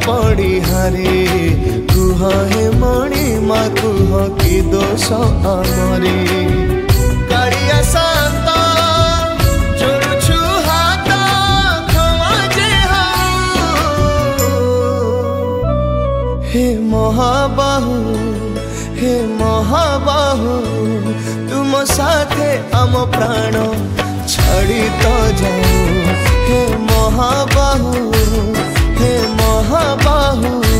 पड़ी हारे कुह हे मणि मा कुह कि दोष आमरे कालिया शांत जोड़ुछु हाथ क्षमा जे हे महाबाहु हे महाबाहु तुम साथे आम प्राण छाड़ी तो जाओ हे महाबाहु हे महाबाहु।